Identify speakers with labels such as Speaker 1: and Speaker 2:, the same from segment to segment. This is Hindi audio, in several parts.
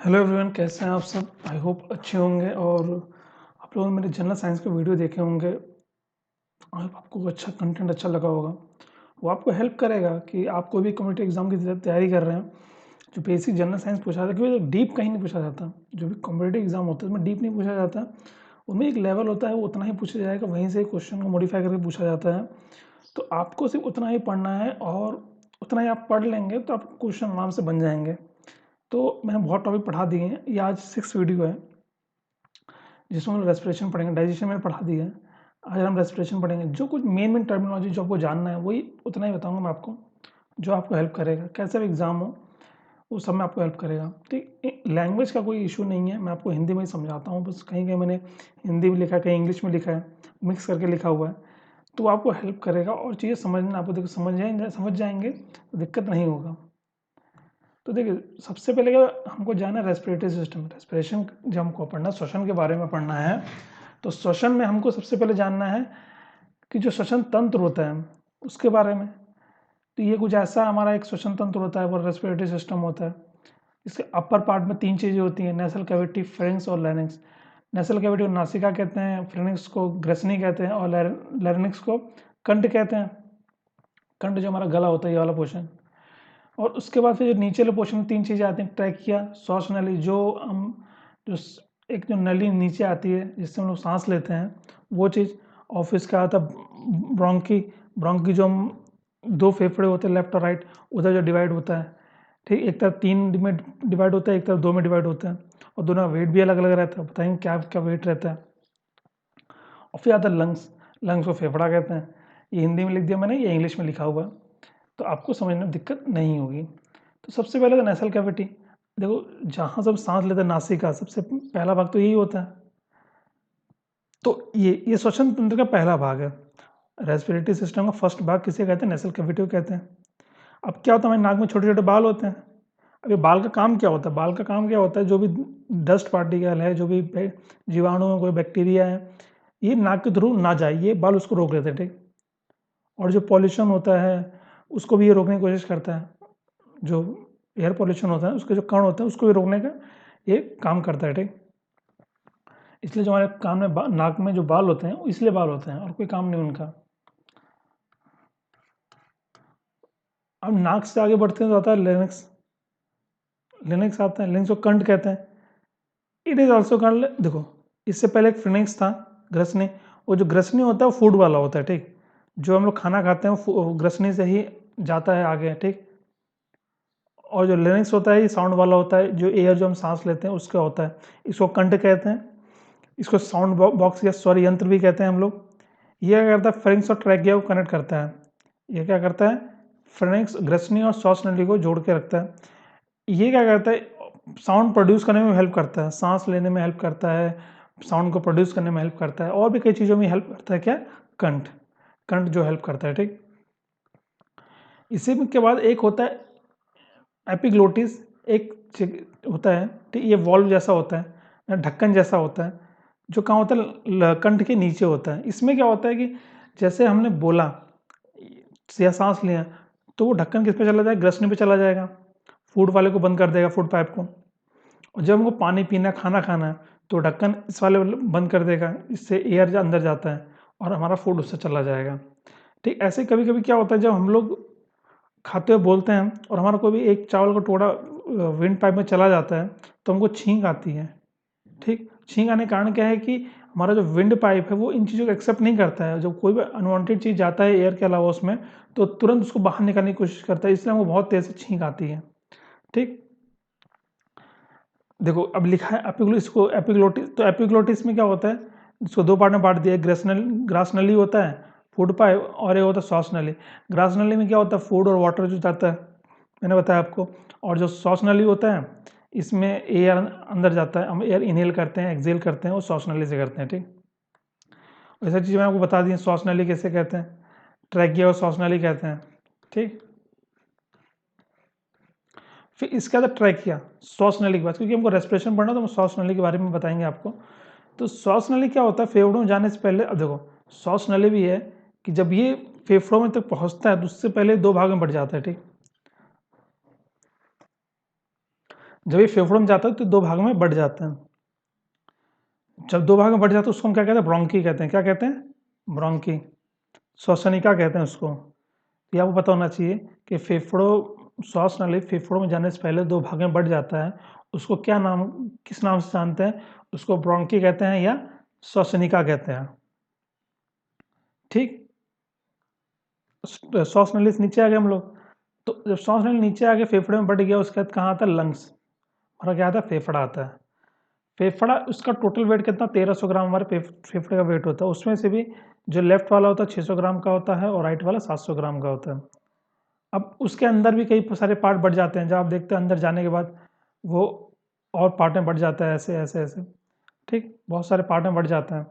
Speaker 1: हेलो एवरीवन, कैसे हैं आप सब। आई होप अच्छे होंगे। और आप लोगों ने मेरे जनरल साइंस के वीडियो देखे होंगे। आई होप आपको अच्छा कंटेंट अच्छा लगा होगा। वो आपको हेल्प करेगा कि आप कोई भी कॉम्पिटिटिव एग्जाम की तैयारी कर रहे हैं। जो बेसिक जनरल साइंस पूछा जाता है, क्योंकि डीप कहीं नहीं पूछा जाता। जो भी कॉम्पिटिटिव एग्जाम होता है उसमें डीप नहीं पूछा जाता। उनमें एक लेवल होता है, वो उतना ही पूछा जाएगा, वहीं से क्वेश्चन को मॉडिफाई करके पूछा जाता है। तो आपको सिर्फ उतना ही पढ़ना है, और उतना ही आप पढ़ लेंगे तो आप क्वेश्चन आराम से बन जाएंगे। तो मैंने बहुत टॉपिक पढ़ा दिए हैं। ये आज 6 वीडियो है जिसमें हम रेस्पिरेशन पढ़ेंगे। डाइजेशन मैंने पढ़ा दिया है। आज हम रेस्पिरेशन पढ़ेंगे। जो कुछ मेन मेन टर्मिनोलॉजी जो आपको जानना है वही उतना ही बताऊंगा मैं आपको, जो आपको हेल्प करेगा। कैसा भी एग्जाम हो वो सब में आपको हेल्प करेगा। ठीक, लैंग्वेज का कोई इशू नहीं है, मैं आपको हिंदी में ही समझाता हूँ। बस कहीं कहीं मैंने हिंदी में लिखा है, कहीं इंग्लिश में लिखा है, मिक्स करके लिखा हुआ है। तो आपको हेल्प करेगा और चीज़ें समझना, आपको देखो समझ जाएंगे तो दिक्कत नहीं होगा। तो देखिए, सबसे पहले क्या हमको जानना है, रेस्पिरेटरी सिस्टम। रेस्पिरेशन जब हमको पढ़ना, श्वसन के बारे में पढ़ना है, तो श्वसन में हमको सबसे पहले जानना है कि जो श्वसन तंत्र होता है उसके बारे में। तो ये कुछ ऐसा हमारा एक श्वसन तंत्र होता है, वो रेस्पिरेटरी सिस्टम होता है। इसके अपर पार्ट में 3 चीज़ें होती हैं: नेसल कैविटी, फ्रेंक्स और लैरिंक्स। नेसल कैविटी को नासिका कहते हैं, फ्रेंक्स को ग्रसनी कहते हैं, और लैरिंक्स को कंठ कहते हैं। कंठ जो हमारा गला होता है, ये वाला पोर्शन। और उसके बाद फिर जो नीचे वाले पोर्शन में 3 चीज़ें आती हैं: ट्रैकिया, श्वास नली, जो हम जो एक जो नली नीचे आती है जिससे हम लोग सांस लेते हैं, वो चीज़। और फिर इसका आता है ब्रोंकी। ब्रोंकी जो हम 2 फेफड़े होते हैं, लेफ्ट और राइट, उधर जो डिवाइड होता है। ठीक, एक तरफ 3 में डिवाइड होता है, एक तरफ 2 में डिवाइड होता है। और दोनों का वेट भी अलग अलग रहता है। बताएंगे क्या क्या वेट रहता है। और फिर आता है लंग्स। लंग्स को फेफड़ा कहते हैं। ये हिंदी में लिख दिया मैंने, ये इंग्लिश में लिखा हुआ है, तो आपको समझने में दिक्कत नहीं होगी। तो सबसे पहले तो नेसल कैविटी। देखो, जहाँ सब सांस लेते हैं, नासिका, सबसे पहला भाग तो यही होता है। तो ये श्वसन तंत्र का पहला भाग है। रेस्पिरेटरी सिस्टम का फर्स्ट भाग किसे कहते हैं? नेसल कैविटी को कहते हैं। अब क्या होता है, हमारे नाक में छोटे छोटे बाल होते हैं। अब ये बाल का काम क्या होता है? बाल का काम क्या होता है, जो भी डस्ट पार्टिकल है, जो भी जीवाणु है, कोई बैक्टीरिया है, ये नाक के थ्रू ना जाए, ये बाल उसको रोक लेते हैं। ठीक, और जो पॉल्यूशन होता है उसको भी ये रोकने की कोशिश करता है। जो एयर पॉल्यूशन होता है, उसके जो कण होते हैं उसको भी रोकने का ये काम करता है। ठीक, इसलिए जो हमारे कान में नाक में जो बाल होते हैं वो इसलिए बाल होते हैं, और कोई काम नहीं उनका। अब नाक से आगे बढ़ते हैं तो आता है लेरिंक्स। लेरिंक्स आता है, लेरिंक्स को कंठ कहते हैं। इट इज ऑल्सो कॉल्ड, देखो, इससे पहले एक फिनिक्स था, ग्रसनी। वो जो ग्रसनी होता है वो फूड वाला होता है। ठीक, जो हम लोग खाना खाते हैं वो ग्रसनी से ही जाता है आगे। ठीक, और जो लेरिंक्स होता है ये साउंड वाला होता है, जो एयर जो हम सांस लेते हैं उसका होता है। इसको कंठ कहते हैं। इसको साउंड बॉक्स या स्वर यंत्र भी कहते हैं हम लोग। ये क्या करता है, फ्रेंक्स और ट्रैकिया को कनेक्ट करता है। ये क्या करता है, फ्रेंक्स, ग्रसनी और श्वास नली को जोड़ के रखता है। ये क्या करता है, साउंड प्रोड्यूस करने में हेल्प करता है, सांस लेने में हेल्प करता है, साउंड को प्रोड्यूस करने में हेल्प करता है, और भी कई चीज़ों में हेल्प करता है। क्या? कंठ। कंठ जो हेल्प करता है। ठीक, इसी के बाद एक होता है एपिग्लोटिस। एक होता है, ठीक, ये वॉल्व जैसा होता है, ढक्कन जैसा होता है, जो कहाँ होता है, कंठ के नीचे होता है। इसमें क्या होता है कि जैसे हमने बोला या सांस लिया, तो वो ढक्कन किस पे चला जाएगा? ग्रसनी पे चला जाएगा, फूड वाले को बंद कर देगा, फूड पाइप को। और जब हमको पानी पीना, खाना खाना है, तो ढक्कन इस वाले बंद कर देगा, इससे एयर अंदर जाता है और हमारा फूड उससे चला जाएगा। ठीक, ऐसे कभी कभी क्या होता है, जब हम लोग खाते हुए बोलते हैं और हमारा कोई भी एक चावल का टुकड़ा विंड पाइप में चला जाता है, तो हमको छींक आती है। ठीक, छींक आने का कारण क्या है कि हमारा जो विंड पाइप है वो इन चीज़ों को एक्सेप्ट नहीं करता है। जब कोई भी अनवांटेड चीज़ जाता है एयर के अलावा उसमें, तो तुरंत उसको बाहर निकालने की कोशिश करता है, इसलिए हमको बहुत तेज़ से छींक आती है। ठीक, देखो अब लिखा है एपिग्लोटिस को, एपिग्लोटिस। तो एपिग्लोटिस में क्या होता है, इसको 2 पार्ट में बांट दिया है। ग्रास नली होता है, फूड पाइप, और ये होता है श्वास नली। ग्रास नली में क्या होता है, फूड और वाटर जो जाता है, मैंने बताया आपको। और जो श्वास नली होता है, इसमें एयर अंदर जाता है, हम एयर इनहेल करते हैं, एक्सहेल करते हैं, वो श्वास नली से करते हैं। ठीक, ऐसा चीज़ मैं आपको बता दी, श्वास नली कैसे कहते हैं, ट्रैकिया और श्वास नली कहते हैं। ठीक, फिर इसके बाद ट्रैकिया, श्वास नली के बाद, क्योंकि हमको रेस्पिरेशन पढ़ना तो हम श्वास नली के बारे में बताएंगे आपको। तो श्वास नली क्या होता है, फेफड़ों में जाने से पहले, अब देखो, श्वास नली भी है कि जब ये फेफड़ों में तक पहुंचता है तो उससे पहले 2 भाग में बढ़ जाता है। ठीक, जब ये फेफड़ों में जाता है तो 2 भाग में बँट जाते हैं। जब 2 भाग में बँट जाता है उसको हम क्या कहते हैं? ब्रोंकी कहते हैं। क्या कहते हैं? ब्रोंकी। श्वसनिका कहते हैं उसको। ये आपको पता होना चाहिए कि श्वास नली फेफड़ों में जाने से पहले 2 भाग में बँट जाता है। उसको क्या नाम किस नाम से जानते हैं? उसको ब्रोंकी कहते हैं या श्वसनिका कहते हैं। ठीक? श्वास नली से नीचे आ गए हम लोग। तो जब श्वास नली नीचे आके फेफड़े में बँट गया उसके बाद कहाँ आता है? लंग्स। हमारा क्या आता है? फेफड़ा आता है। फेफड़ा उसका टोटल वेट कितना? 1300 ग्राम हमारे फेफड़े का वेट होता है। उसमें से भी जो लेफ्ट वाला होता है 600 ग्राम का होता है और राइट वाला 700 ग्राम का होता है। अब उसके अंदर भी कई सारे पार्ट बढ़ जाते हैं। जब आप देखते हैं अंदर जाने के बाद वो और पार्ट में बढ़ जाता है, ऐसे ऐसे ऐसे। ठीक, बहुत सारे पार्ट में बढ़ जाता है।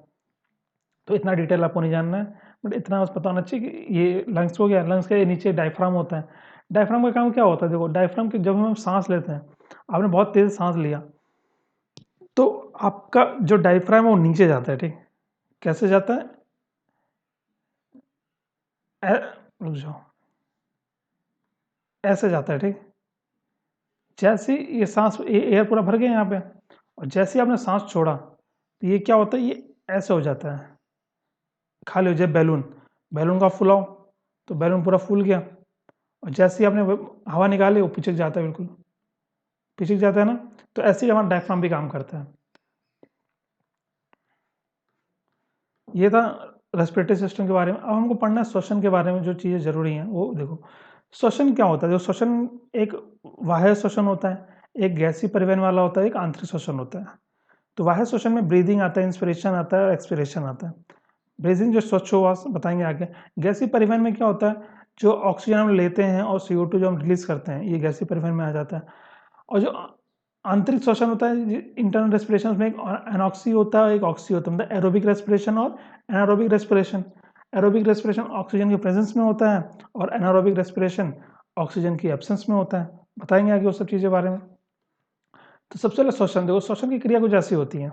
Speaker 1: तो इतना डिटेल आपको नहीं जानना है, बट इतना बस पता होना चाहिए कि ये लंग्स हो गया। लंग्स के नीचे डायफ्राम होता है। डायफ्राम का काम क्या होता है? देखो, डायफ्राम के जब हम सांस लेते हैं, आपने बहुत तेज सांस लिया तो आपका जो डायफ्राम है वो नीचे जाता है। ठीक, कैसे जाता है? रुक जाओ, ऐसे जाता है। ठीक, जैसे ये सांस एयर पूरा भर गया यहाँ पे, और जैसे ही आपने सांस छोड़ा तो ये क्या होता है? ये ऐसे हो जाता है, खाली हो जाए। बैलून, बैलून को आप फुलाओ तो बैलून पूरा फूल गया, और जैसे ही आपने हवा निकाली वो पिचक जाता है, बिल्कुल पिचक जाता है ना। तो ऐसे ही हमारा डायफ्राम भी काम करता है। ये था रेस्पिरेटरी सिस्टम के बारे में। अब हमको पढ़ना है श्वसन के बारे में, जो चीज़ें ज़रूरी हैं वो देखो। श्वसन क्या होता है? जो श्वसन, एक बाह्य श्वसन होता है, एक गैसीय परिवहन वाला होता है, एक आंतरिक श्वसन होता है। तो बाह्य श्वसन में ब्रीदिंग आता है, इंस्पिरेशन आता है और एक्सपिरेशन आता है। ब्रीदिंग जो श्वास बताएंगे आगे। गैसीय परिवहन में क्या होता है? जो ऑक्सीजन हम लेते हैं और CO2 जो हम रिलीज करते हैं, ये गैसीय परिवहन में आ जाता है। और जो आंतरिक श्वसन होता है, इंटरनल रेस्पिरेशन में एक एनॉक्सी होता है, एक ऑक्सी होता है। मतलब एरोबिक रेस्पिरेशन और anaerobic respiration. Aerobic respiration oxygen के प्रेजेंस में होता है और एनारोबिक रेस्पिरेशन ऑक्सीजन की एब्सेंस में होता है। बताएंगे आगे वो सब चीज़ें बारे में। तो सबसे पहले श्वसन देखो, श्वसन की क्रिया कुछ ऐसी होती है।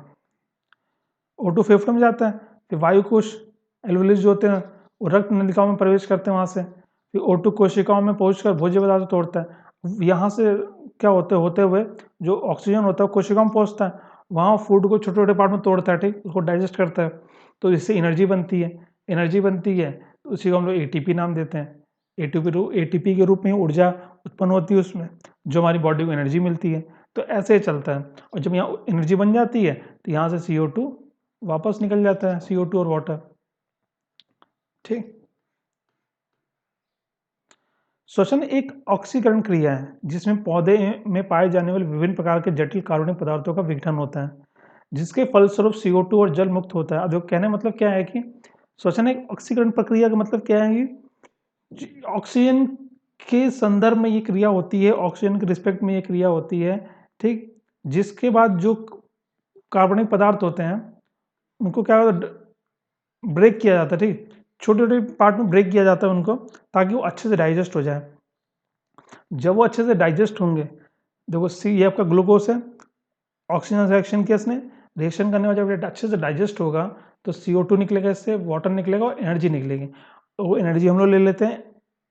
Speaker 1: O2 फेफड़े में जाता है, फिर वायु कोश एल्वेओलस जो होते हैं वो रक्त नलिकाओं में प्रवेश करते हैं वहाँ से, फिर O2 कोशिकाओं में पहुंचकर भोज्य पदार्थ तोड़ता है। यहाँ से क्या होते हुए जो ऑक्सीजन होता है कोशिकाओं में पहुँचता है, वहाँ फूड को छोटे छोटे पार्ट में तोड़ता है। ठीक, उसको डाइजेस्ट करता है, तो इससे एनर्जी बनती है। एनर्जी बनती है तो उसी को हम लोग ATP नाम देते हैं। ATP के रूप में ऊर्जा उत्पन्न होती है उसमें, जो हमारी बॉडी को एनर्जी मिलती है। तो ऐसे ही चलता है, और जब यहाँ एनर्जी बन जाती है तो यहाँ से CO2 वापस निकल जाता है, CO2 और वाटर। ठीक, श्वसन एक ऑक्सीकरण क्रिया है जिसमें पौधे में पाए जाने वाले विभिन्न प्रकार के जटिल कार्बनिक पदार्थों का विघटन होता है, जिसके फलस्वरूप CO2 और जल मुक्त होता है। अब कहने मतलब क्या है कि श्वसन एक ऑक्सीकरण प्रक्रिया का मतलब क्या है कि ऑक्सीजन के संदर्भ में ये क्रिया होती है, ऑक्सीजन के रिस्पेक्ट में ये क्रिया होती है। ठीक, जिसके बाद जो कार्बनिक पदार्थ होते हैं उनको क्या होता है? ब्रेक किया जाता है। ठीक, छोटे छोटे पार्ट में ब्रेक किया जाता है उनको, ताकि वो अच्छे से डाइजेस्ट हो जाए। जब वो अच्छे से डाइजेस्ट होंगे, देखो ये आपका ग्लूकोज है, ऑक्सीजन रिएक्शन किया इसने, रिएक्शन करने में जब अच्छे से डाइजेस्ट होगा तो CO2 निकलेगा, इससे वाटर निकलेगा और एनर्जी निकलेगी। तो वो एनर्जी हम लोग ले लेते हैं,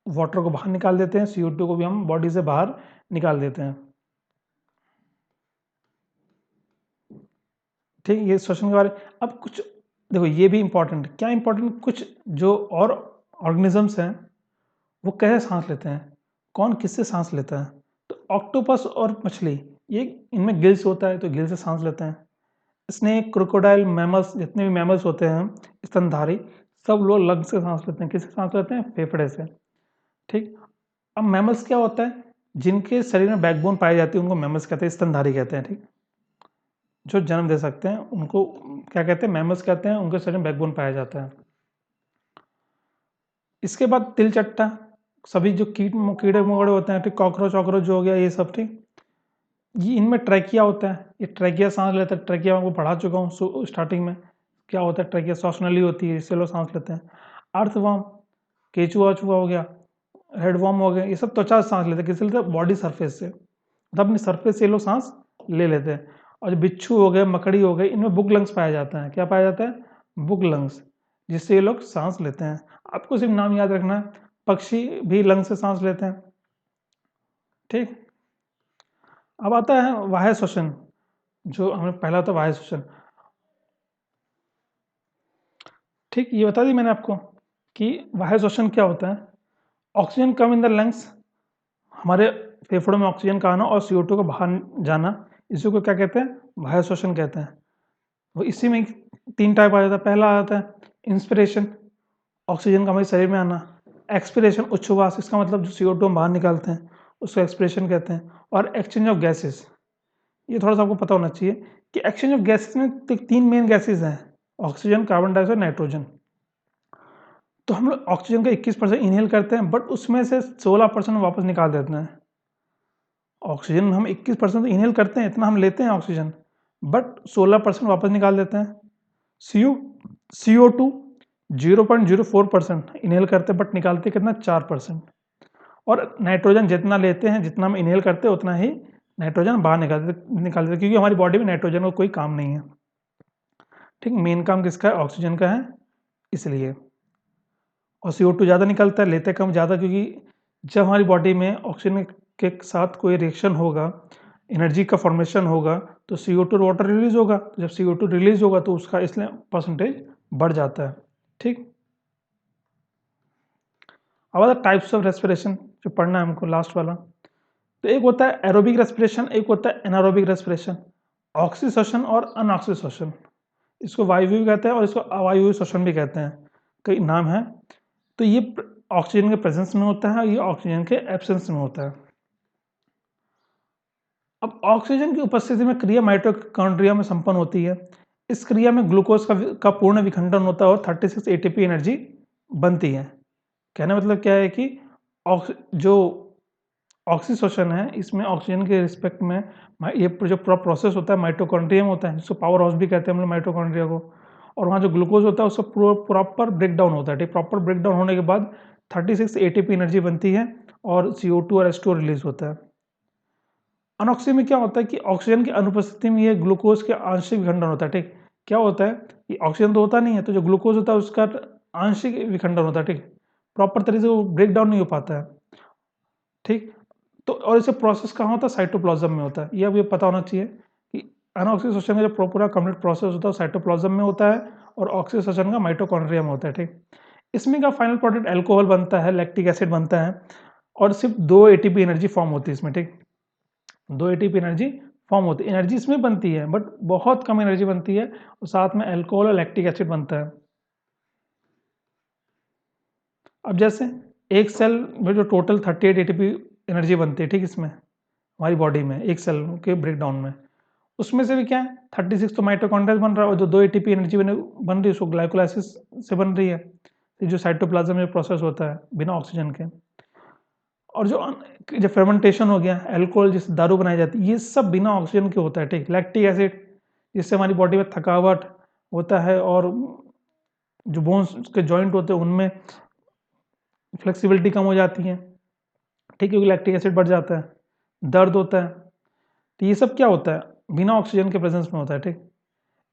Speaker 1: वाटर को बाहर निकाल देते हैं, CO2 को भी हम बॉडी से बाहर निकाल देते हैं। ठीक, ये श्वसन के बारे। अब कुछ देखो, ये भी इंपॉर्टेंट है। क्या इंपॉर्टेंट? कुछ जो और ऑर्गेनिजम्स हैं वो कैसे सांस लेते हैं, कौन किससे सांस लेता है? तो ऑक्टोपस और मछली, ये इनमें गिल्स होता है तो गिल से सांस लेते हैं। स्नेक, क्रोकोडाइल, मैमल्स, जितने भी मैमल्स होते हैं स्तनधारी, सब लोग लंग से सांस लेते हैं। किससे सांस लेते हैं? फेफड़े से। ठीक, अब मैमल्स क्या होता है? जिनके शरीर में बैकबोन पाई जाती है उनको मैमल्स कहते हैं, स्तनधारी कहते हैं। ठीक, जो जन्म दे सकते हैं उनको क्या कहते हैं? मैमल्स कहते हैं। उनके शरीर में बैकबोन पाया जाता है। इसके बाद तिलचट्टा, सभी जो कीड़े मकोड़े होते हैं, ठीक, कॉकरोच वॉकरोच जो हो गया ये सब। ठीक, ये इनमें ट्रैकिया होता है, ये ट्रैकिया सांस लेता है। ट्रैकिया मैं आपको पढ़ा चुका हूँ स्टार्टिंग में। क्या होता है? ट्रैकिया श्वास नली होती है, इससे लोग सांस लेते हैं। अर्थवर्म, केचुआ वेचुआ हो गया, हेडवर्म हो गया, ये सब त्वचा से सांस लेते हैं। किससे लेते हैं? बॉडी सरफेस से, मतलब अपनी सरफेस से ये लोग सांस ले लेते हैं। और जो बिच्छू हो गए, मकड़ी हो गई, इनमें बुक लंग्स पाया जाता है। क्या पाया जाता है? बुक लंग्स, जिससे ये लोग सांस लेते हैं। आपको सिर्फ नाम याद रखना है। पक्षी भी लंग्स से सांस लेते हैं। ठीक, अब आता है बाह्य श्वसन, जो हमें पहला होता है बाह्य श्वसन। ठीक, ये बता दी मैंने आपको कि बाह्य श्वसन क्या होता है। Oxygen come in the lungs, हमारे फेफड़ों में ऑक्सीजन का आना और CO2 का बाहर जाना, इसी को क्या कहते हैं, बाह्य श्वसन कहते हैं। वो इसी में 3 टाइप आ जाता है। पहला आता है इंस्पिरेशन, ऑक्सीजन का हमारे शरीर में आना। एक्सपिरेशन, उच्छ्वास, इसका मतलब जो CO2 हम बाहर निकालते हैं उसको एक्सपिरेशन कहते हैं। और एक्सचेंज ऑफ गैसेस, ये थोड़ा सा आपको पता होना चाहिए कि एक्सचेंज ऑफ गैसेस में 3 मेन गैसेस हैं, ऑक्सीजन, कार्बन डाइऑक्साइड, नाइट्रोजन। तो हम लोग ऑक्सीजन का 21% इनहेल करते हैं, बट उसमें से 16% वापस निकाल देते हैं। ऑक्सीजन हम 21% इनहेल करते हैं, इतना हम लेते हैं ऑक्सीजन, बट 16% वापस निकाल देते हैं। CO2 0.04% इनहेल करते हैं, बट निकालते कितना, 4%। और नाइट्रोजन जितना लेते हैं, जितना हम इनहेल करते हैं, उतना ही नाइट्रोजन बाहर निकाल देते, क्योंकि हमारी बॉडी में नाइट्रोजन का कोई काम नहीं है। ठीक, मेन काम किसका है, ऑक्सीजन का है, इसलिए। और CO2 ज़्यादा निकलता है, लेते कम ज़्यादा, क्योंकि जब हमारी बॉडी में ऑक्सीजन के साथ कोई रिएक्शन होगा, एनर्जी का फॉर्मेशन होगा, तो CO2 और वाटर रिलीज होगा। जब CO2 रिलीज होगा तो उसका इसलिए परसेंटेज बढ़ जाता है। ठीक, अब आता टाइप्स ऑफ रेस्पिरेशन, जो पढ़ना है हमको लास्ट वाला। तो एक होता है एरोबिक रेस्पिरेशन, एक होता है एनारोबिक रेस्पिरेशन। ऑक्सी श्वसन और अनऑक्सी श्वसन, इसको वायु भी कहते हैं और इसको अवायु श्वसन भी कहते हैं, कई नाम है। तो ये ऑक्सीजन के प्रेजेंस में होता है, ये ऑक्सीजन के एब्सेंस में होता है। अब ऑक्सीजन की उपस्थिति में क्रिया माइटोकॉन्ड्रिया में संपन्न होती है। इस क्रिया में ग्लूकोज का पूर्ण विखंडन होता है और 36 ATP एनर्जी बनती है। कहने मतलब क्या है कि जो ऑक्सीश्वसन है, इसमें ऑक्सीजन के रिस्पेक्ट में ये जो पूरा प्रोसेस होता है माइटोकॉन्ड्रिया में होता है, जिसको पावर हाउस भी कहते हैं हम लोग माइटोकॉन्ड्रिया को। और वहाँ जो ग्लूकोज होता है उसका प्रॉपर ब्रेक डाउन होता है। ठीक, प्रॉपर ब्रेक डाउन होने के बाद 36 ATP एनर्जी बनती है और CO2 और H2O रिलीज होता है। अनऑक्सी में क्या होता है कि ऑक्सीजन की अनुपस्थिति में ये ग्लूकोज के आंशिक विखंडन होता है। ठीक, क्या होता है कि ऑक्सीजन तो होता नहीं है, तो जो ग्लूकोज होता है उसका आंशिक विखंडन होता है। ठीक, प्रॉपर तरीके से वो ब्रेक डाउन नहीं हो पाता है। ठीक, तो और इसे प्रोसेस कहाँ होता है, साइटोप्लाज्म में होता है। ये अब ये पता होना चाहिए कि अनऑक्सीजन का जो पूरा कंप्लीट प्रोसेस होता है साइटोप्लाज्म में होता है और ऑक्सीजन का माइटोकॉन्ड्रिया में होता है। ठीक, इसमें का फाइनल प्रोडक्ट अल्कोहल बनता है, लैक्टिक एसिड बनता है और सिर्फ 2 ATP एनर्जी फॉर्म होती है इसमें। ठीक, 2 ATP एनर्जी फॉर्म होती है, एनर्जी इसमें बनती है बट बहुत कम एनर्जी बनती है, और साथ में अल्कोहल और लैक्टिक एसिड बनता है। अब जैसे एक सेल में जो टोटल 38 ATP एनर्जी बनती है, ठीक, इसमें हमारी बॉडी में एक सेल के ब्रेकडाउन में, उसमें से भी क्या है 36 तो माइटोकॉन्ड्रिया बन रहा है और जो 2 ATP एनर्जी बन रही है उसको ग्लाइकोलाइसिस से बन रही है, ये जो साइटोप्लाज्म में प्रोसेस होता है बिना ऑक्सीजन के। और जो फर्मेंटेशन हो गया, अल्कोहल जिससे दारू बनाई जाती है, ये सब बिना ऑक्सीजन के होता है। ठीक, लैक्टिक एसिड जिससे हमारी बॉडी में थकावट होता है और जो बोन्स के जॉइंट होते हैं उनमें फ्लेक्सिबिलिटी कम हो जाती है। ठीक, क्योंकि लैक्टिक एसिड बढ़ जाता है, दर्द होता है। तो ये सब क्या होता है, बिना ऑक्सीजन के प्रेजेंस में होता है। ठीक,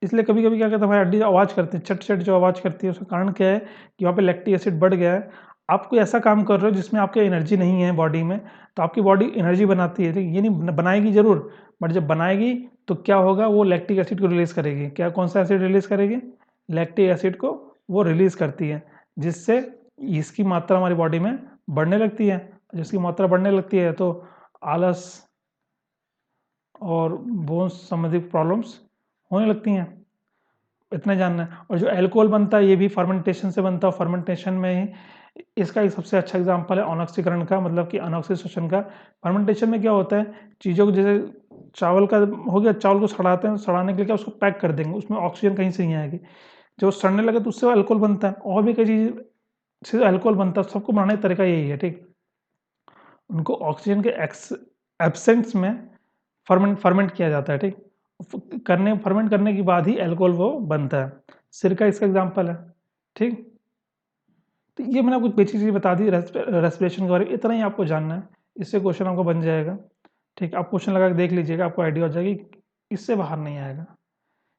Speaker 1: इसलिए कभी कभी क्या कहते हैं हमारी हड्डी आवाज़ करती है, चट चट जो आवाज़ करती है, उसका कारण क्या है कि वहाँ पे लैक्टिक एसिड बढ़ गया है। आप कोई ऐसा काम कर रहे हो जिसमें आपके एनर्जी नहीं है बॉडी में, तो आपकी बॉडी एनर्जी बनाती है। ठीक, ये नहीं बनाएगी जरूर, बट जब बनाएगी तो क्या होगा, वो लैक्टिक एसिड को रिलीज करेगी। क्या, कौन सा एसिड रिलीज करेगी, लैक्टिक एसिड को वो रिलीज करती है, जिससे इसकी मात्रा हमारी बॉडी में बढ़ने लगती है। जिसकी मात्रा बढ़ने लगती है तो आलस और बोन्स संबंधित प्रॉब्लम्स होने लगती हैं। इतना जानना है। और जो अल्कोहल बनता है ये भी फर्मेंटेशन से बनता है, फर्मेंटेशन में ही इसका एक सबसे अच्छा एग्जांपल है अनऑक्सीकरण का, मतलब कि अनऑक्सीडेशन का। फर्मेंटेशन में क्या होता है, चीज़ों को जैसे चावल का हो गया, चावल को सड़ाते हैं, सड़ाने के लिए क्या उसको पैक कर देंगे, उसमें ऑक्सीजन कहीं से नहीं आएगी, जब सड़ने लगे तो उससे अल्कोहल बनता है। और भी कई चीज़ से अल्कोहल बनता है, सबको बनाने का तरीका यही है। ठीक, उनको ऑक्सीजन के एब्सेंस में फर्मेंट किया जाता है। ठीक, फर्मेंट करने के बाद ही अल्कोहल वो बनता है। सिरका इसका एग्जांपल है। ठीक, तो ये मैंने आपको बेसिक चीज़ बता दी रेस्पिरेशन के बारे में, इतना ही आपको जानना है, इससे क्वेश्चन आपको बन जाएगा। ठीक, आप क्वेश्चन लगा के देख लीजिएगा, आपको आइडिया हो जाएगी, इससे बाहर नहीं आएगा।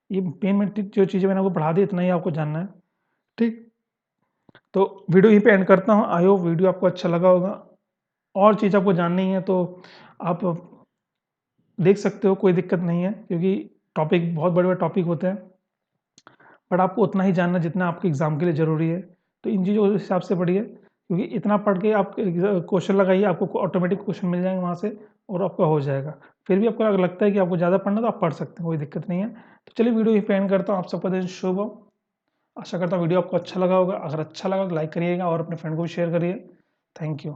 Speaker 1: ये मेन मेन जो चीज़ें मैंने आपको पढ़ा दी, इतना ही आपको जानना है। ठीक, तो वीडियो यहीं पे एंड करता हूँ। आई होप वीडियो आपको अच्छा लगा होगा। और चीज़ आपको जाननी है तो आप देख सकते हो, कोई दिक्कत नहीं है, क्योंकि टॉपिक बहुत बड़े-बड़े टॉपिक होते हैं। बट आपको उतना ही जानना जितना आपके एग्ज़ाम के लिए ज़रूरी है। तो इन चीज़ों के हिसाब से पढ़िए, क्योंकि इतना पढ़ के आप क्वेश्चन लगाइए, आपको ऑटोमेटिक क्वेश्चन मिल जाएँगे वहाँ से और आपका हो जाएगा। फिर भी आपको अगर लगता है कि आपको ज़्यादा पढ़ना है तो आप पढ़ सकते हैं, कोई दिक्कत नहीं है। तो चलिए वीडियो यहीं पे एंड करता हूँ। आप सबका दिन शुभ हो। आशा करता हूँ वीडियो आपको अच्छा लगा होगा। अगर अच्छा लगा तो लाइक करिएगा और अपने फ्रेंड को भी शेयर करिए। Thank you.